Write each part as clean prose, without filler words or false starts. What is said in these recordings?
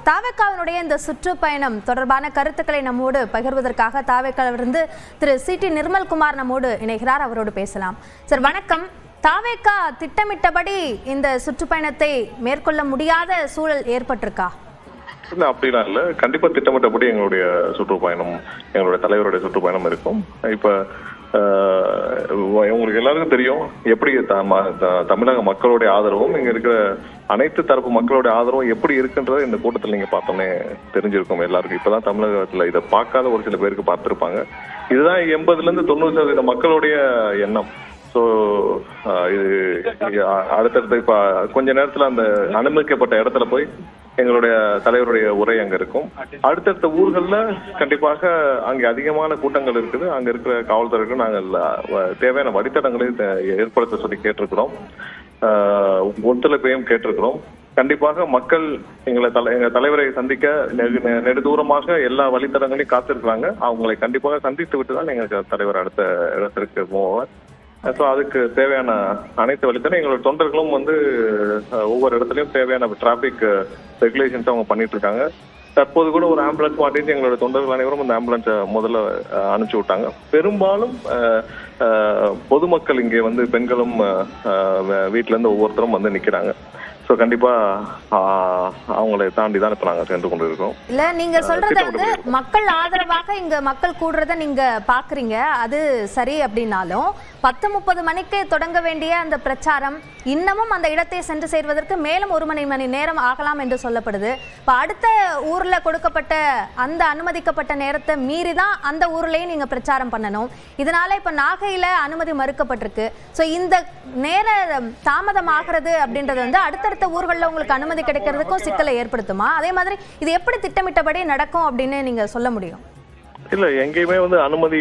தாவேக்காவினுடைய இந்த சுற்றுப்பயணம் தொடர்பான கருத்துக்களை நம்மோடு பகிர்வதற்காக தாவேக்காவிலிருந்து திரு சி.டி. நிர்மல்குமார் நம்மோடு இணைகிறார். அவரோடு பேசலாம். சார் வணக்கம். தாவேக்கா திட்டமிட்டபடி இந்த சுற்றுப்பயணத்தை மேற்கொள்ள முடியாத சூழல் ஏற்பட்டிருக்கா? இல்ல, அப்படிலாம் இல்ல. கண்டிப்பா திட்டமிட்டபடி எங்களுடைய சுற்றுப்பயணம், எங்களுடைய தலைவருடைய சுற்றுப்பயணம் இருக்கும். இப்ப உங்களுக்கு எல்லாருக்கும் தெரியும் எப்படி தமிழக மக்களுடைய ஆதரவும் இங்க இருக்கிற அனைத்து தரப்பு மக்களுடைய ஆதரவும் எப்படி இருக்குன்றத இந்த கூட்டத்தில் நீங்க பார்த்தோன்னே தெரிஞ்சிருக்கும் எல்லாருக்கும். இப்பதான் தமிழகத்துல இதை பார்க்காத ஒரு சில பேருக்கு பார்த்திருப்பாங்க. இதுதான் 80% மக்களுடைய எண்ணம். ஸோ இது அடுத்தடுத்து இப்ப கொஞ்ச நேரத்துல அந்த அனுமதிக்கப்பட்ட இடத்துல போய் எங்களுடைய தலைவருடைய உரை அங்க இருக்கும். அடுத்தடுத்த ஊர்கள்ல கண்டிப்பாக அங்க அதிகமான கூட்டங்கள் இருக்குது. அங்க இருக்கிற காவல்துறைக்கு நாங்கள் தேவையான வழித்தடங்களை ஏற்படுத்த சொல்லி கேட்டிருக்கிறோம். ஒத்துழைப்பையும் கேட்டிருக்கிறோம். கண்டிப்பாக மக்கள் எங்க தலைவரை சந்திக்க நெடுதூரமாக எல்லா வழித்தடங்களையும் காத்திருக்கிறாங்க. அவங்களை கண்டிப்பாக சந்தித்து விட்டுதான் எங்க தலைவர் அடுத்த இடத்திற்கு போவார். ஸோ அதுக்கு தேவையான அனைத்து வழித்தடம் எங்களோட தொண்டர்களும் ஒவ்வொரு இடத்துலயும் தேவையான டிராபிக் ரெகுலேஷன்ஸ் அவங்க பண்ணிட்டு இருக்காங்க. தற்போது கூட ஒரு ஆம்புலன்ஸ் மாட்டிட்டு எங்களோட தொண்டர்கள் அனைவரும் அந்த ஆம்புலன்ஸை முதல்ல அனுப்பிச்சு விட்டாங்க. பெரும்பாலும் பொதுமக்கள் இங்கே பெண்களும் வீட்டுல இருந்து ஒவ்வொருத்தரும் நிக்கிறாங்க. ஸோ கண்டிப்பா அவங்களை தாண்டி தான் இப்ப நாங்க சென்று கொண்டு இருக்கோம். இல்ல, நீங்க சொல்றது மக்கள் ஆதரவாக இங்க மக்கள் கூடுறத நீங்க பாக்குறீங்க, அது சரி. அப்படின்னாலும் 10:30 மணிக்கு தொடங்க வேண்டிய அந்த பிரச்சாரம் இன்னமும் அந்த இடத்தை சென்று சேர்வதற்கு மேலும் 1 மணி நேரம் ஆகலாம் என்று சொல்லப்படுது. இப்ப அடுத்த ஊர்ல கொடுக்கப்பட்ட அந்த அனுமதிக்கப்பட்ட நேரத்தை மீறிதான் அந்த ஊர்லயும் நீங்க பிரச்சாரம் பண்ணணும். இதனால இப்ப நாகையில அனுமதி மறுக்கப்பட்டிருக்கு. சோ இந்த நேர தாமதம் ஆகிறது அப்படின்றது அடுத்தடுத்த ஊர்களில் உங்களுக்கு அனுமதி கிடைக்கிறதுக்கும் சிக்கலை ஏற்படுத்துமா? அதே மாதிரி இது எப்படி திட்டமிட்டபடி நடக்கும் அப்படின்னு நீங்க சொல்ல முடியும்? இல்ல, எங்கேயுமே அனுமதி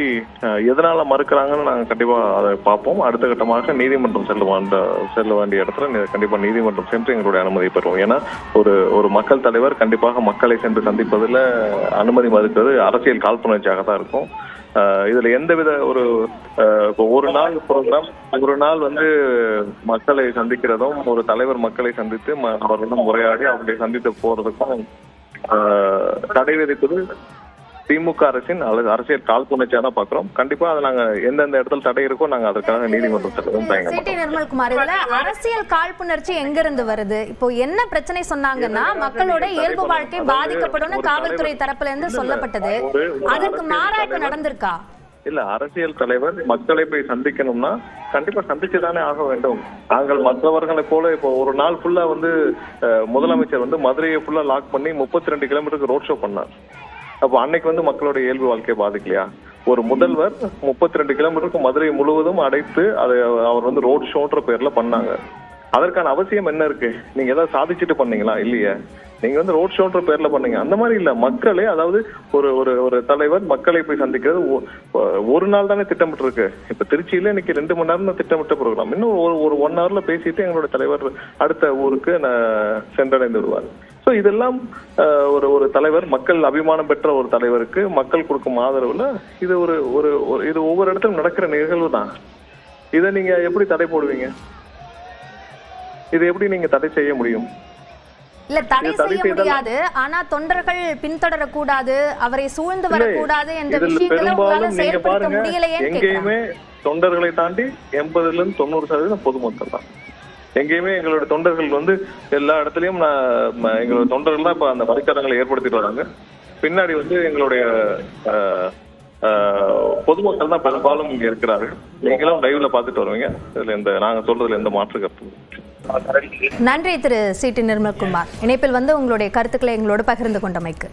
எதனால மறுக்கிறாங்கன்னு நாங்க கண்டிப்பா அதை பார்ப்போம். அடுத்த கட்டமாக நீதிமன்றம் செல்ல வேண்டிய இடத்துல கண்டிப்பா நீதிமன்றம் சென்று எங்களுடைய அனுமதி பெறுவோம். ஏன்னா ஒரு மக்கள் தலைவர் கண்டிப்பாக மக்களை சென்று சந்திப்பதில் அனுமதி மறுக்கிறது அரசியல் காழ்ப்புணர்ச்சியாக தான் இருக்கும். இதுல எந்தவித ஒரு நாள் ப்ரோக்ராம், ஒரு நாள் மக்களை சந்திக்கிறதும், ஒரு தலைவர் மக்களை சந்தித்து அவர்களிடம் உரையாடி அவர்களை சந்தித்து போறதுக்கும் தடை விதிப்பது திமுக அரசின் அரசியல் காழ்ப்புணர்ச்சியா தான் பாக்குறோம். கண்டிப்பா அதை நாங்க எந்தெந்த இடத்துல தடை இருக்கோ நாங்க அதற்காக நீதிமன்றம் செல்வதும் சி.டி. நிர்மல்குமார், இதுல அரசியல் காழ்ப்புணர்ச்சி எங்க இருந்து வருது? இப்போ என்ன பிரச்சனை சொன்னாங்கன்னா மக்களோட இயல்பு வாழ்க்கை பாதிக்கப்படும் காவல்துறை தரப்புல இருந்து சொல்லப்பட்டது. அதற்கு மாறா இப்ப நடந்திருக்கா? இல்ல, அரசியல் தலைவர் மக்களை போய் சந்திக்கணும்னா கண்டிப்பா சந்திச்சுதானே ஆக வேண்டும். நாங்கள் மற்றவர்களை போல இப்போ ஒரு நாள் ஃபுல்லா முதலமைச்சர் மதுரையை ஃபுல்லா லாக் பண்ணி 32 கிலோமீட்டருக்கு ரோட் ஷோ பண்ணார். அப்போ அன்னைக்கு மக்களோட இயல்பு வாழ்க்கையை பாதிக்கலையா? ஒரு முதல்வர் 32 கிலோமீட்டருக்கு மதுரை முழுவதும் அடைத்து அதை அவர் ரோட் ஷோன்ற பேர்ல பண்ணாங்க. அதற்கான அவசியம் என்ன இருக்கு? நீங்க ஏதாவது சாதிச்சுட்டு பண்ணீங்களா? இல்லையே. நீங்க ரோட் ஷோன்ற பேர்ல பண்ணீங்க. அந்த மாதிரி இல்ல, மக்களே, அதாவது ஒரு தலைவர் மக்களை போய் சந்திக்கிறது ஒரு நாள் தானே திட்டமிட்டு இருக்கு. இப்ப திருச்சியில இன்னைக்கு 2 மணி நேரம் திட்டமிட்ட ப்ரோக்ராம். இன்னும் ஒரு 1 ஹவர்ல பேசிட்டு எங்களோட தலைவர் அடுத்த ஊருக்கு சென்றடைந்து விடுவார். ஸோ இதெல்லாம் ஒரு தலைவர், மக்கள் அபிமானம் பெற்ற ஒரு தலைவருக்கு மக்கள் கொடுக்கும் ஆதரவுல இது இது ஒவ்வொரு இடத்துல நடக்கிற நிகழ்வு தான். இதை நீங்க எப்படி தடை போடுவீங்க? இதை எப்படி நீங்க தடை செய்ய முடியும்? இல்ல, தடை செய்ய முடியாது. ஆனா தொண்டர்கள் பின்தொடரக்கூடாது, அவரை சூழ்ந்து வரக்கூடாது என்ற விஷயங்களை செயல்படுத்த முடியலையே. எங்கேயுமே தொண்டர்களை தாண்டி 80-90% பொதுமக்கள் தான். எங்கேயுமே எங்களோட தொண்டர்கள் எல்லா இடத்துலயும் எங்களோட தொண்டர்கள் தான் இப்ப அந்த வழித்தடங்களை ஏற்படுத்திட்டு வராங்க. பின்னாடி எங்களுடைய பொதுமக்கள் தான் பெரும்பாலும் இங்க இருக்கிறார்கள். நீங்களும் லைவ்ல பாத்துட்டு வருவீங்க. இதுல நாங்க சொல்றதுல எந்த மாற்று கருத்து. நன்றி திரு சி.டி. நிர்மல்குமார், இணைப்பில் உங்களுடைய கருத்துக்களை எங்களோடு பகிர்ந்து கொண்டமைக்கு.